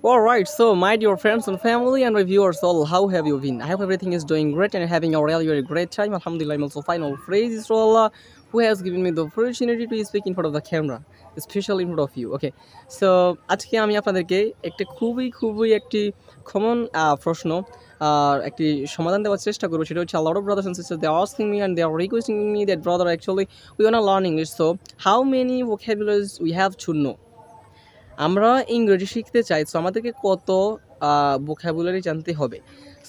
Alright, so my dear friends and family and reviewers all, how have you been? I hope everything is doing great and you're having a really very great time. Alhamdulillah, I'm also fine. All praise to Allah who has given me the opportunity to speak in front of the camera, especially in front of you. Okay, so আজকে আমি আপনাদেরকে একটা খুবই একটি common প্রশ্ন একটি সমাধান দেওয়ার চেষ্টা করব। সেটা হচ্ছে a lot of brothers and sisters they are asking me and they are requesting me that brother actually we want to learn English, so how many vocabularies we have to know. আমরা ইংরেজি শিখতে চাই, so আমাদেরকে কত vocabulary জানতে হবে।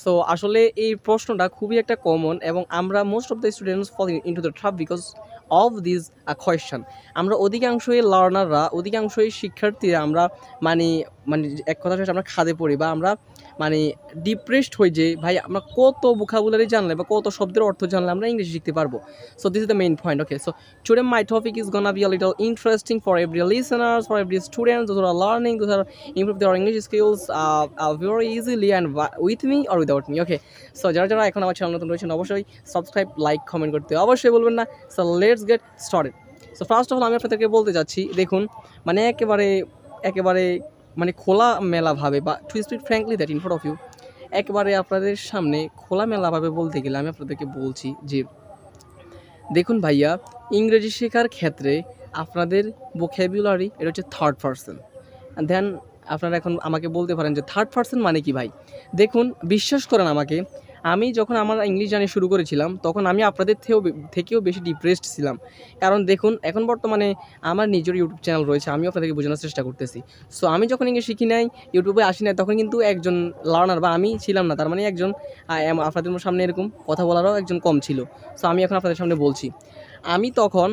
So আসলে এই প্রশ্নটা খুবই একটা কমন এবং আমরা most of the students fall into the trap because of this question. আমরা অধিকাংশই লার্নাররা, অধিকাংশই শিক্ষার্থীরা আমরা মানে মানে এক কথা শেষে আমরা খাদে পড়ি বা আমরা মানে ডিপ্রেসড হই যে ভাই আমরা কত ভোকাবুলারি জানলে বা কত শব্দের অর্থ জানলে আমরা ইংলিশ শিখতে পারবো। So this is the main point. Okay, so today my topic is gonna be a little interesting for every listeners, for every students, those who are learning, those who are improve their English skills very easily and with me or without me. Okay, so যারা এখন আমার channel নতুন রয়েছেন অবশ্যই subscribe, like, comment করতে অবশ্যই বলবেন না। So let's get started. So first of all আমি আপনাদেরকে বলতে যাচ্ছি, দেখুন মানে একেবারে মানে খোলা মেলাভাবে বা to speak frankly that in front of you, একেবারে আপনাদের সামনে খোলা মেলাভাবে বলতে গেলে আমি আপনাদেরকে বলছি যে দেখুন ভাইয়া, ইংরেজি শেখার ক্ষেত্রে আপনাদের ভোকাবুলারি এটা হচ্ছে থার্ড পারসন। দেন আপনারা এখন আমাকে বলতে পারেন যে থার্ড পারসন মানে কি ভাই? দেখুন, বিশ্বাস করেন আমাকে, আমি যখন আমার ইংলিশ জার্নি শুরু করেছিলাম তখন আমি আপনাদের থেকেও বেশি ডিপ্রেসড ছিলাম। কারণ দেখুন, এখন বর্তমানে আমার নিজের ইউটিউব চ্যানেল রয়েছে, আমিও আপনাদেরকে বোঝানোর চেষ্টা করতেছি। সো আমি যখন ইংলিশ শিখি নাই, ইউটিউবে আসি নাই, তখন কিন্তু একজন লার্নার বা আমি ছিলাম না, তার মানে একজন আপনাদের সামনে এরকম কথা বলারও একজন কম ছিল। সো আমি এখন আপনাদের সামনে বলছি, আমি তখন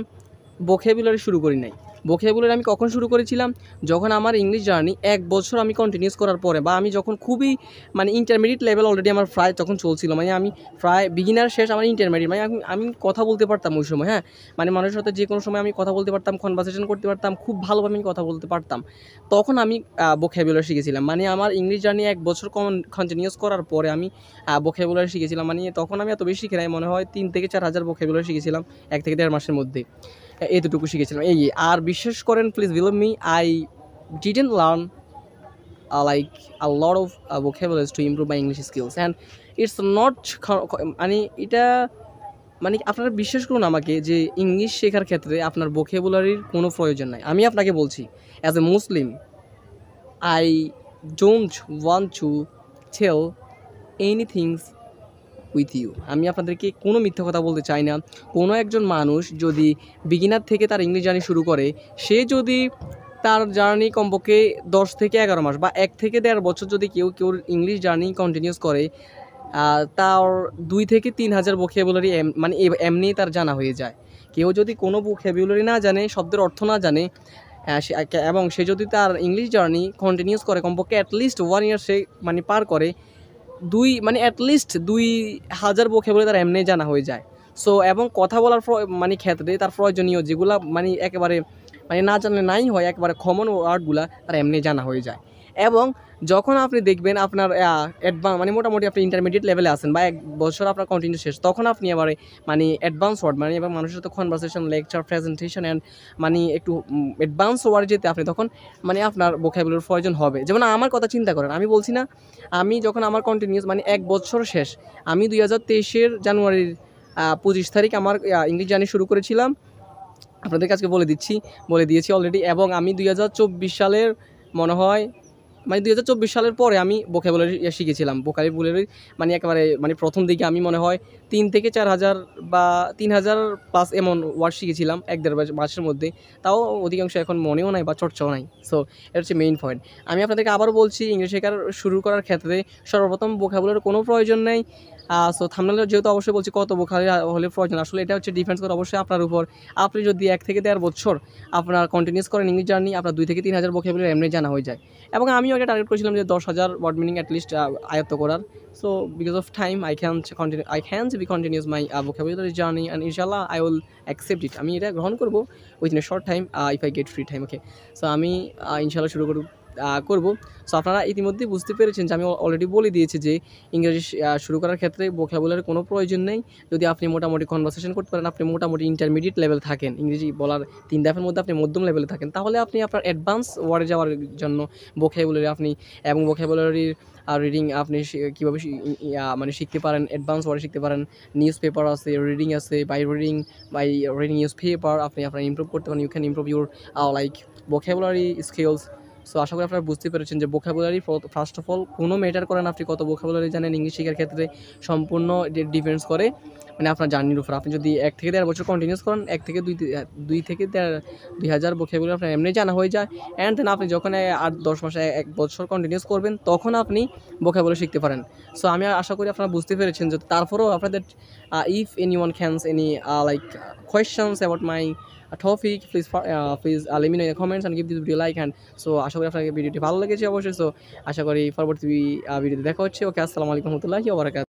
ভোকাবুলারি শুরু করি নাই। ভোকাবুলারি আমি কখন শুরু করেছিলাম? যখন আমার ইংলিশ জার্নি 1 বছর আমি কন্টিনিউস করার পরে, বা আমি যখন খুবই মানে ইন্টারমিডিয়েট লেভেল অলরেডি আমার প্রায় তখন চলছিল, মানে আমি প্রায় বিগিনার শেষ আমার ইন্টারমিডিয়েট, মানে আমি কথা বলতে পারতাম ওই সময়। হ্যাঁ, মানে মানুষের সাথে যে কোনো সময় আমি কথা বলতে পারতাম, কনভারসেশন করতে পারতাম, খুব ভালোভাবে আমি কথা বলতে পারতাম। তখন আমি ভোকাবুলারি শিখেছিলাম। মানে আমার ইংলিশ জার্নি 1 বছর কন্টিনিউস করার পরে আমি ভোকাবুলারি শিখেছিলাম। মানে তখন আমি এত বেশি শিখি নাই, মনে হয় 3 থেকে 4 হাজার ভোকাবুলারি শিখেছিলাম 1 থেকে 1.5 মাসের মধ্যে। এতটুকু শিখেছিলাম। আর বিশ্বাস করেন, please believe me, I didn't learn like a lot of vocabularies to improve my English skills and it's not মানে এটা মানে আপনারা বিশ্বাস করুন আমাকে যে ইংলিশ শেখার ক্ষেত্রে আপনার ভোকাবুলারির কোনো প্রয়োজন নাই। আমি আপনাকে বলছি, as a Muslim I don't want to tell anythings with you. আমি আপনাদেরকে কোনো মিথ্যা কথা বলতে চাই না। কোনো একজন মানুষ যদি বিগিনার থেকে তার ইংলিশ জার্নি শুরু করে, সে যদি তার জার্নি কমপক্ষে 10 থেকে 11 মাস বা 1 থেকে 1.5 বছর যদি কেউ ইংলিশ জার্নি কন্টিনিউস করে, তার 2 থেকে 3 হাজার ভোকাবুলারি মানে এমনি তার জানা হয়ে যায়। কেউ যদি কোনো ভোকাবুলারি না জানে, শব্দের অর্থ না জানে, এবং সে যদি তার ইংলিশ জার্নি কন্টিনিউস করে কমপক্ষে অ্যাটলিস্ট 1 ইয়ার সে মানে পার করে, মানে অ্যাটলিস্ট 2000 ভোকাবুলারি তার এমনি জানা হয়ে যায়। সো এবং কথা বলার মানে ক্ষেত্রে তার প্রয়োজনীয় যেগুলা মানে একেবারে মানে না জানলে নাই হয়, একেবারে কমন ওয়ার্ডগুলা তার এমনি জানা হয়ে যায়। এবং যখন আপনি দেখবেন আপনার মানে মোটামুটি আপনি ইন্টারমিডিয়েট লেভেলে আছেন বা 1 বছর আপনার কন্টিনিউ শেষ, তখন আপনি এবারে মানে অ্যাডভান্স ওয়ার্ড মানে এবং মানুষের সাথে কনভারসেশন, লেকচার, প্রেজেন্টেশন অ্যান্ড মানে একটু অ্যাডভান্স ওয়ার্ড যেতে আপনি তখন মানে আপনার ভোকাবুলারির প্রয়োজন হবে। যেমন আমার কথা চিন্তা করেন, আমি বলছি না, আমি যখন আমার কন্টিনিউস মানে 1 বছর শেষ, আমি 2023 জানুয়ারির 25 তারিখ আমার ইংলিশ জার্নি শুরু করেছিলাম। আপনাদের কাছে বলে দিয়েছি অলরেডি। এবং আমি 2024 সালের মনে হয় মানে 2024 সালের পরে আমি ভোকাবুলারি শিখেছিলাম। ভোকাবুলারি মানে একেবারে মানে প্রথম দিকে আমি মনে হয় 3 থেকে 4 হাজার বা 3000 প্লাস এমন ওয়ার্ড শিখেছিলাম 1-1.5 মাসের মধ্যে। তাও অধিকাংশ এখন মনেও নাই বা চর্চাও নাই। সো এটা হচ্ছে মেইন পয়েন্ট। আমি আপনাদেরকে আবারও বলছি, ইংলিশ শেখার শুরু করার ক্ষেত্রে সর্বপ্রথম ভোকাবুলারির কোনো প্রয়োজন নেই। সো থাম্বনেলে যেহেতু অবশ্যই বলছি কত ভোকাবুলারি হলে প্রয়োজন, আসলে এটা হচ্ছে ডিফেন্স করে অবশ্যই আপনার উপর। আপনি যদি 1 থেকে 1.5 বছর আপনার কন্টিনিউস করেন ইংলিশ জার্নি, আপনার 2 থেকে 3 হাজার ভোকাবুলারি এমনি জানা হয়ে যায়। এবং আমিও একটা টার্গেট করেছিলাম যে 10,000 ওয়ার্ড মিনিং অ্যাটলিস্ট আয়ত্ত করার। So because of time I can be continuous my vocabulary journey and ইনশাআল্লাহ আই উইল অ্যাকসেপ্ট ইট। আমি এটা গ্রহণ করবো within a short time if I get free time. Okay, so আমি ইনশাআল্লাহ শুরু করব করব। সো আপনারা ইতিমধ্যেই বুঝতে পেরেছেন যে আমি অলরেডি বলে দিয়েছি যে ইংরেজি শুরু করার ক্ষেত্রে ভোকাবুলারির কোনো প্রয়োজন নেই। যদি আপনি মোটামুটি কনভারসেশন করতে পারেন, আপনি মোটামুটি ইন্টারমিডিয়েট লেভেল থাকেন, ইংরেজি বলার ৩ ধাপের মধ্যে আপনি মধ্যম লেভেলে থাকেন, তাহলে আপনি আপনার অ্যাডভান্স ওয়ার্ডে যাওয়ার জন্য ভোকাবুলারি আপনি এবং ভোকাবুলারির রিডিং আপনি কীভাবে মানে শিখতে পারেন, অ্যাডভান্স ওয়ার্ডে শিখতে পারেন। নিউজ পেপার আছে, রিডিং আছে, বাই রিডিং নিউজ পেপার আপনি আপনার ইমপ্রুভ করতে পারেন। You can improve your like vocabulary skills. So আশা করি আপনারা বুঝতে পেরেছেন যে ভোকাবুলারি ফার্স্ট অফ অল কোনো ম্যাটার করে না আপনি কত ভোকাবুলারি জানেন ইংলিশ শেখার ক্ষেত্রে, সম্পূর্ণ ডিপেন্ডস করে মানে আপনার জার্নির উপর। আপনি যদি 1 থেকে 1.5 বছর কন্টিনিউস করেন, 1 থেকে 2 থেকে 2000 ভোকাবুলারি আপনার এমনি জানা হয়ে যায়। অ্যান্ড দেন আপনি যখন 8-10 মাসে 1 বছর কন্টিনিউস করবেন, তখন আপনি ভোকাবুলারি শিখতে পারেন। সো আমি আশা করি আপনারা বুঝতে পেরেছেন যে তারপরেও আপনাদের if anyone cans any like questions about my topic, please let me know in the comments and give this video like. And so আশা করি আপনাকে ভিডিওটি ভালো লেগেছে অবশ্যই। সো আশা করি পরবর্তী ভিডিওতে দেখা হচ্ছে। ওকে, আসসালামু আলাইকুম ওয়া রাহমাতুল্লাহি ওয়া বারাকাতুহু।